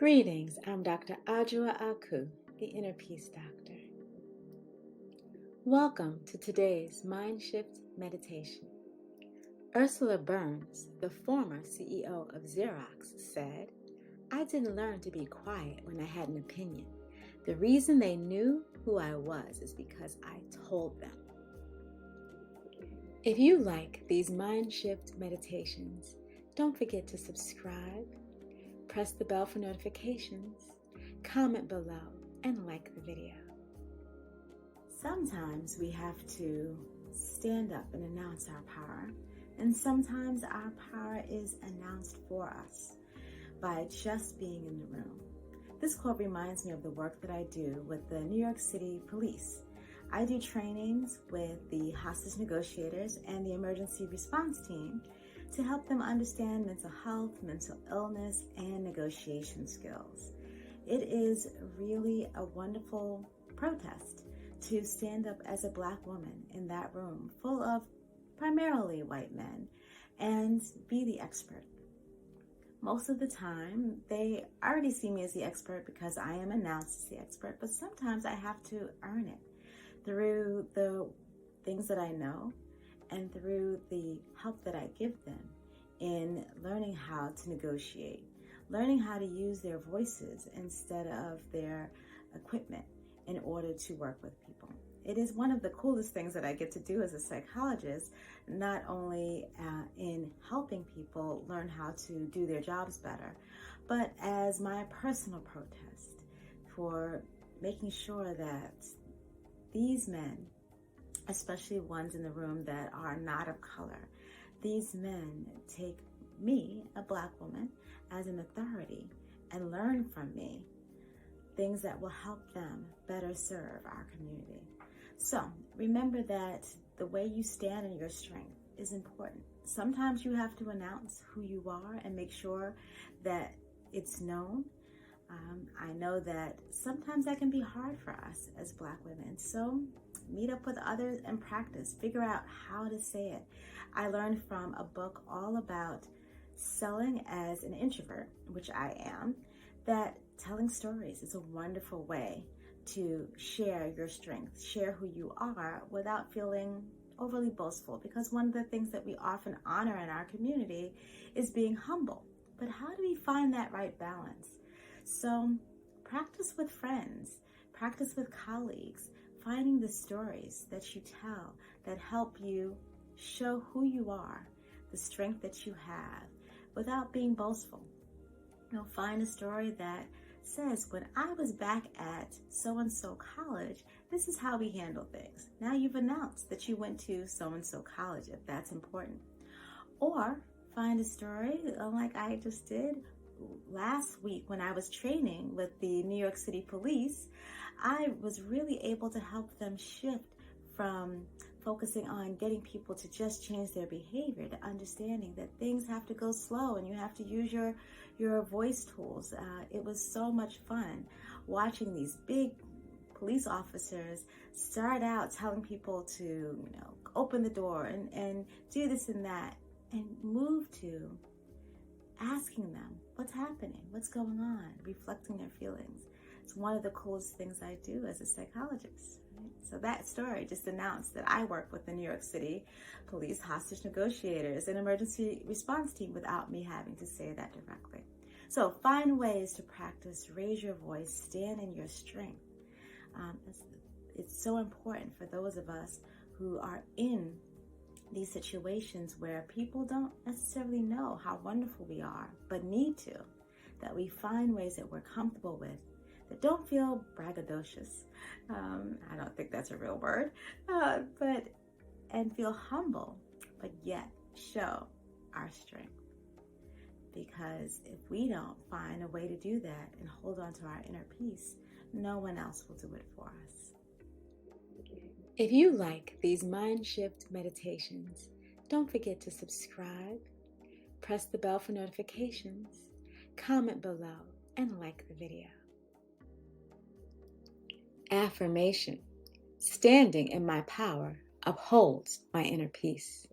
Greetings, I'm Dr. Akhu, the Inner Peace Doctor. Welcome to today's Mindshift meditation. Ursula Burns, the former CEO of Xerox, said, "I didn't learn to be quiet when I had an opinion. The reason they knew who I was is because I told them." If you like these Mindshift meditations, don't forget to subscribe, press the bell for notifications, comment below, and like the video. Sometimes we have to stand up and announce our power, and sometimes our power is announced for us by just being in the room. This quote reminds me of the work that I do with the New York City Police. I do trainings with the hostage negotiators and the emergency response team to help them understand mental health, mental illness, and negotiation skills. It is really a wonderful protest to stand up as a Black woman in that room full of primarily white men and be the expert. Most of the time, they already see me as the expert because I am announced as the expert, but sometimes I have to earn it through the things that I know and through the help that I give them in learning how to negotiate, learning how to use their voices instead of their equipment in order to work with people. It is one of the coolest things that I get to do as a psychologist, not only in helping people learn how to do their jobs better, but as my personal protest for making sure that these men, especially ones in the room that are not of color, these men take me, a Black woman, as an authority and learn from me things that will help them better serve our community. So remember that the way you stand in your strength is important. Sometimes you have to announce who you are and make sure that it's known. I know that sometimes that can be hard for us as Black women. So meet up with others and practice. Figure out how to say it. I learned from a book all about selling as an introvert, which I am, that telling stories is a wonderful way to share your strength, share who you are without feeling overly boastful. Because one of the things that we often honor in our community is being humble. But how do we find that right balance? So practice with friends, practice with colleagues, finding the stories that you tell that help you show who you are, the strength that you have, without being boastful. You'll find a story that says, when I was back at so-and-so college, this is how we handle things. Now you've announced that you went to so-and-so college, if that's important. Or find a story like I just did last week when I was training with the New York City Police. I was really able to help them shift from focusing on getting people to just change their behavior to understanding that things have to go slow and you have to use your voice tools. It was so much fun watching these big police officers start out telling people to, open the door and do this and that, and move to asking them what's happening, what's going on, reflecting their feelings. It's one of the coolest things I do as a psychologist. Right? So that story just announced that I work with the New York City Police hostage negotiators and emergency response team without me having to say that directly. So find ways to practice, raise your voice, stand in your strength. It's so important for those of us who are in these situations where people don't necessarily know how wonderful we are, but need to, that we find ways that we're comfortable with, that don't feel braggadocious. I don't think that's a real word, and feel humble, but yet show our strength. Because if we don't find a way to do that and hold on to our inner peace, no one else will do it for us. If you like these Mindshift meditations, don't forget to subscribe, press the bell for notifications, comment below, and like the video. Affirmation: standing in my power upholds my inner peace.